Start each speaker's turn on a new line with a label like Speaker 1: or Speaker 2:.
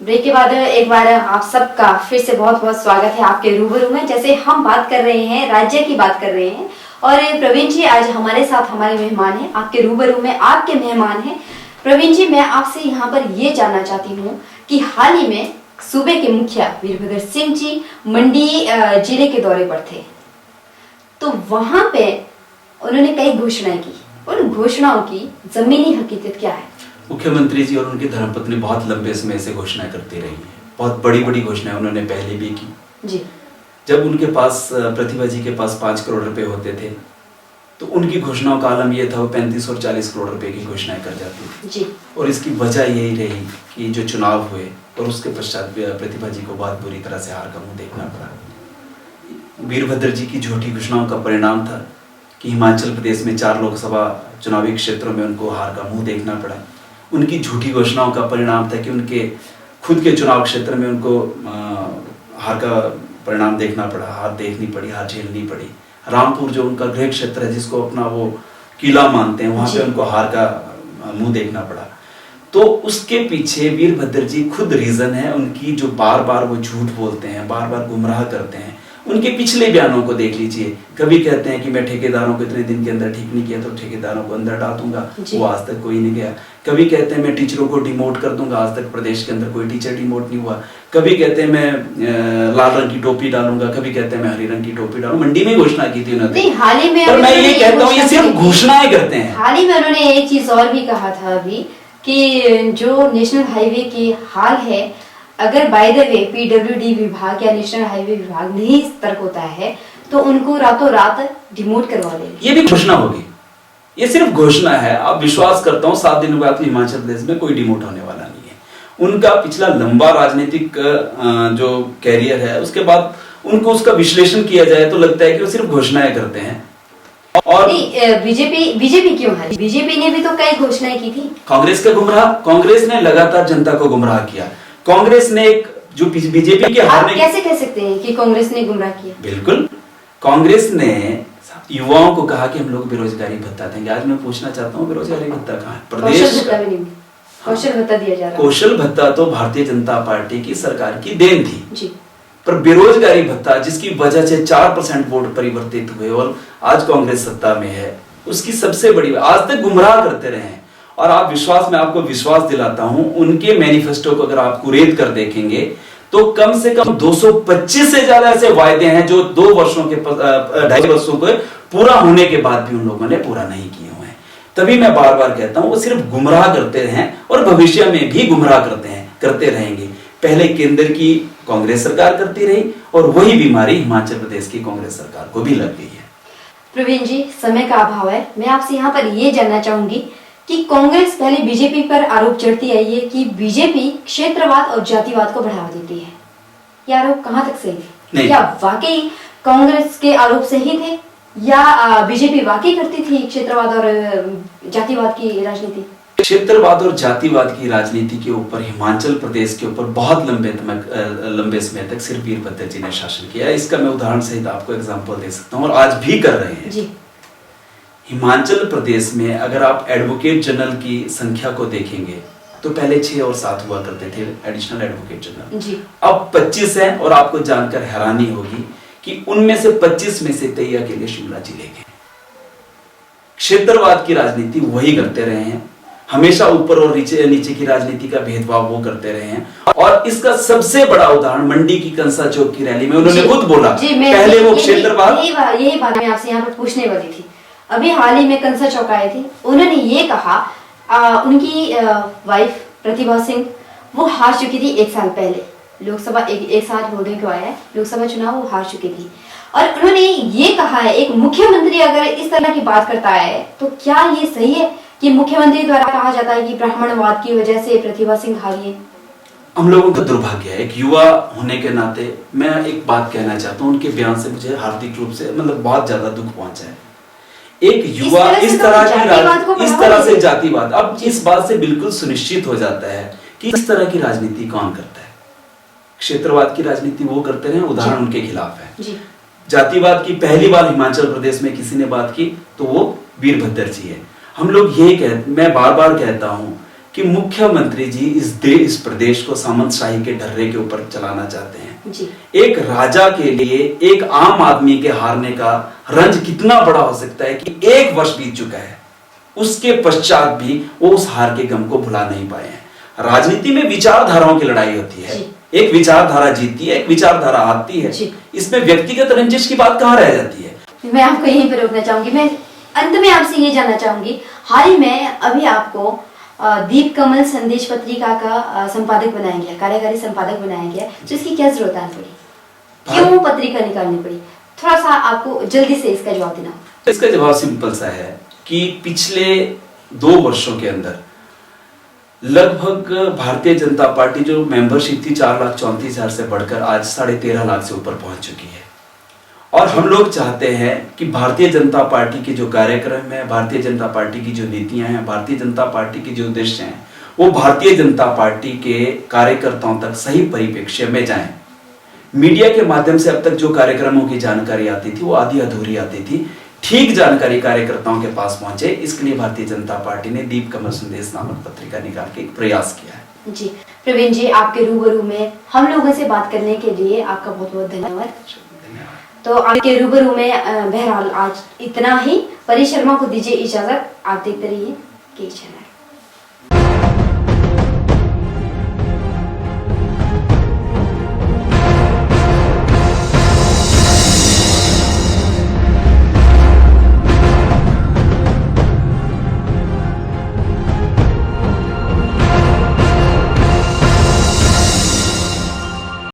Speaker 1: Break के बाद एक बार आप सबका फिर से बहुत बहुत स्वागत है आपके रूबरू में। जैसे हम बात कर रहे हैं, राज्य की बात कर रहे हैं, और प्रवीण जी आज हमारे साथ हमारे मेहमान हैं, आपके रूबरू में आपके मेहमान हैं। प्रवीण जी, मैं आपसे यहाँ पर ये जानना चाहती हूँ कि हाल ही में सूबे के मुखिया वीरभद्र सिंह जी मंडी जिले के दौरे पर थे, तो वहां पे उन्होंने कई घोषणाएं की। उन घोषणाओं की जमीनी हकीकत क्या है?
Speaker 2: मुख्यमंत्री जी और उनकी धर्मपत्नी बहुत लंबे समय से घोषणाएं करती रही हैं। बहुत बड़ी बड़ी घोषणाएं उन्होंने पहले भी की
Speaker 1: जी।
Speaker 2: जब उनके पास प्रतिभा जी के पास 5 करोड़ रुपए होते थे तो उनकी घोषणाओं का आलम यह था, वो 35 और 40 करोड़ रुपए की घोषणाएं कर जाती थी
Speaker 1: जी।
Speaker 2: और इसकी वजह यही रही कि जो चुनाव हुए और उसके पश्चात प्रतिभा जी को बहुत बुरी तरह से हार का मुंह देखना पड़ा। वीरभद्र जी की झूठी घोषणाओं का परिणाम था कि हिमाचल प्रदेश में 4 लोकसभा चुनावी क्षेत्रों में उनको हार का मुंह देखना पड़ा। उनकी झूठी घोषणाओं का परिणाम था कि उनके खुद के चुनाव क्षेत्र में उनको हार का परिणाम देखना पड़ा, हार देखनी पड़ी, हार झेलनी पड़ी। रामपुर जो उनका गृह क्षेत्र है, जिसको अपना वो किला मानते हैं, वहां पे उनको हार का मुंह देखना पड़ा। तो उसके पीछे वीरभद्र जी खुद रीजन है उनकी, जो बार बार वो झूठ बोलते हैं, बार बार गुमराह करते हैं। उनके पिछले बयानों को देख लीजिए। कभी कहते हैं कि मैं ठेकेदारों को इतने दिन के अंदर ठीक नहीं किया तो ठेकेदारों को अंदर डाल दूंगा, वो आज तक कोई नहीं गया। कभी कहते हैं मैं टीचरों को डिमोट कर दूंगा, आज तक प्रदेश के अंदर कोई टीचर डिमोट नहीं हुआ। कभी कहते हैं मैं लाल रंग की टोपी डालूंगा, कभी कहते हैं मैं हरी रंग की टोपी डालूंगा। मंडी में घोषणा की थी उन्होंने।
Speaker 1: हाल ही में
Speaker 2: मैं ये कहता हूँ ये सिर्फ घोषणाएं करते हैं।
Speaker 1: हाल ही में उन्होंने एक चीज और भी कहा था अभी कि जो नेशनल हाईवे की हाल है, अगर बाय द वे पीडब्ल्यूडी विभाग या नेशनल हाईवे विभाग नहीं सतर्क होता है तो उनको रातों रात डिमोट करवा देंगे।
Speaker 2: ये भी घोषणा होगी, ये सिर्फ घोषणा है। अब विश्वास करता हूँ 7 दिन बाद हिमाचल प्रदेश में कोई डिमोट होने वाला नहीं है। उनका पिछला लंबा राजनीतिक जो कैरियर है, उसके बाद उनको उसका विश्लेषण किया जाए तो लगता है कि वो सिर्फ घोषणाएं करते हैं। और
Speaker 1: बीजेपी क्यों हारी? बीजेपी ने भी तो कई घोषणाएं की थी।
Speaker 2: कांग्रेस का गुमराह, कांग्रेस ने लगातार जनता को गुमराह किया। कांग्रेस ने एक जो बीजेपी के हारने,
Speaker 1: कैसे कह सकते हैं कि कांग्रेस ने गुमराह किया?
Speaker 2: बिल्कुल, कांग्रेस ने युवाओं को कहा कि हम लोग बेरोजगारी भत्ता देंगे। आज मैं पूछना चाहता हूँ बेरोजगारी भत्ता कहाँ है?
Speaker 1: प्रदेश कौशल भत्ता दिया जा रहा है।
Speaker 2: कौशल भत्ता तो भारतीय जनता पार्टी की सरकार की देन थी
Speaker 1: जी। पर
Speaker 2: बेरोजगारी भत्ता जिसकी वजह से 4% वोट परिवर्तित हुए और आज कांग्रेस सत्ता में है, उसकी सबसे बड़ी आज तक गुमराह करते रहे हैं। और आप विश्वास, मैं आपको विश्वास दिलाता हूं, उनके मैनिफेस्टो को अगर आप कुरेद कर देखेंगे तो कम से कम 225 से ज्यादा ऐसे वायदे हैं जो 2 वर्षों के 2.5 वर्षों के पूरा होने के बाद भी उन लोगों ने पूरा नहीं किए हुए हैं। तभी मैं बार बार कहता हूं वो सिर्फ गुमराह करते हैं और भविष्य में भी गुमराह करते रहेंगे। पहले केंद्र की कांग्रेस सरकार करती रही और वही बीमारी हिमाचल प्रदेश की कांग्रेस सरकार को भी लग गई है।
Speaker 1: प्रवीण जी, समय का अभाव है, मैं आपसे यहाँ पर ये जानना चाहूंगी कि कांग्रेस पहले बीजेपी पर आरोप चढ़ती आई है कि बीजेपी क्षेत्रवाद और जातिवाद को बढ़ावा देती है। ये आरोप कहां तक सही थे? क्या वाकई कांग्रेस के आरोप सही थे या बीजेपी वाकई करती थी क्षेत्रवाद और जातिवाद की राजनीति?
Speaker 2: क्षेत्रवाद और जातिवाद की राजनीति के ऊपर हिमाचल प्रदेश के ऊपर बहुत लंबे समय तक सिर्फ वीरभद्र जी ने शासन किया। इसका मैं उदाहरण सहित आपको एग्जाम्पल दे सकता हूँ और आज भी कर रहे हैं
Speaker 1: जी।
Speaker 2: हिमाचल प्रदेश में अगर आप एडवोकेट जनरल की संख्या को देखेंगे तो पहले 6 और 7 हुआ करते थे एडिशनल एडवोकेट जनरल जी। अब 25 हैं और आपको जानकर हैरानी होगी कि उनमें से 25 में से 23 अकेले शिमला जिले के। क्षेत्रवाद की राजनीति वही करते रहे हैं, हमेशा ऊपर और नीचे की राजनीति का भेदभाव वो करते रहे हैं। और इसका सबसे बड़ा उदाहरण मंडी की कंसा चौक की रैली में उन्होंने खुद बोला, पहले वो क्षेत्रवाद।
Speaker 1: यही बात मैं आपसे यहाँ पर पूछने वाली थी। अभी हाल ही में कंसा चौक आए थे, उन्होंने ये कहा उनकी वाइफ प्रतिभा सिंह वो हार चुकी थी 1 साल पहले लोकसभा, एक साल होने को आया है लोकसभा चुनाव, वो हार चुकी थी। और उन्होंने ये कहा है एक मुख्यमंत्री अगर इस तरह की बात करता है तो क्या ये सही है कि मुख्यमंत्री द्वारा कहा जाता है कि ब्राह्मणवाद की वजह से प्रतिभा सिंह हारी है?
Speaker 2: हम लोगों का दुर्भाग्य है, एक युवा होने के नाते मैं एक बात कहना चाहता हूँ। उनके बयान से मुझे हार्दिक रूप से बहुत ज्यादा दुख पहुंचा है। एक युवा इस तरह से जातिवाद, अब इस बात से बिल्कुल सुनिश्चित हो जाता है कि इस तरह की राजनीति कौन करता है। क्षेत्रवाद की राजनीति वो करते रहे, उदाहरण उनके खिलाफ है। जातिवाद की पहली बार हिमाचल प्रदेश में किसी ने बात की तो वो वीरभद्र जी है। हम लोग मैं बार बार कहता हूं कि मुख्यमंत्री जी इस प्रदेश को सामंतशाही के ढर्रे के ऊपर चलाना चाहते हैं
Speaker 1: जी।
Speaker 2: एक राजा के लिए एक आम आदमी के हारने का रंज कितना बड़ा हो सकता है कि 1 वर्ष बीत चुका है, उसके पश्चात भी वो उस हार के गम को भुला नहीं पाए हैं। राजनीति में विचारधाराओं की लड़ाई होती है, एक विचारधारा जीतती है, एक विचारधारा हारती है, इसमें व्यक्तिगत रंजिश की बात कहां रह जाती है।
Speaker 1: मैं आपको यहीं पर रोकना चाहूंगी। मैं अंत में आपसे ये जानना चाहूंगी, हाल ही में अभी आपको दीप कमल संदेश पत्रिका का संपादक बनाया गया, कार्यकारी संपादक बनाया गया, तो इसकी क्या जरूरत आनी पड़ी, क्यों पत्रिका निकालनी पड़ी? थोड़ा सा आपको जल्दी से इसका जवाब देना।
Speaker 2: इसका जवाब सिंपल सा है कि पिछले 2 वर्षों के अंदर लगभग भारतीय जनता पार्टी जो मेंबरशिप थी 4,34,000 से बढ़कर आज 13.5 लाख से ऊपर पहुंच चुकी है। और हम लोग चाहते हैं कि भारतीय जनता पार्टी के जो कार्यक्रम है, भारतीय जनता पार्टी की जो नीतियां हैं, भारतीय जनता पार्टी के जो उद्देश्य हैं, वो भारतीय जनता पार्टी के कार्यकर्ताओं तक सही परिप्रेक्ष्य में जाएं। मीडिया के माध्यम से अब तक जो कार्यक्रमों की जानकारी आती थी वो आधी अधूरी आती थी, ठीक जानकारी कार्यकर्ताओं के पास पहुंचे, इसके लिए भारतीय जनता पार्टी ने दीप कमल संदेश नामक पत्रिका निकाल के एक प्रयास किया है।
Speaker 1: जी प्रवीण जी, आपके रूबरू में हम लोगों से बात करने के लिए आपका बहुत बहुत धन्यवाद। तो आपके रूबरू में बहरहाल आज इतना ही। परी शर्मा को दीजिए इजाजत। आप देखते रहिए के चैनल।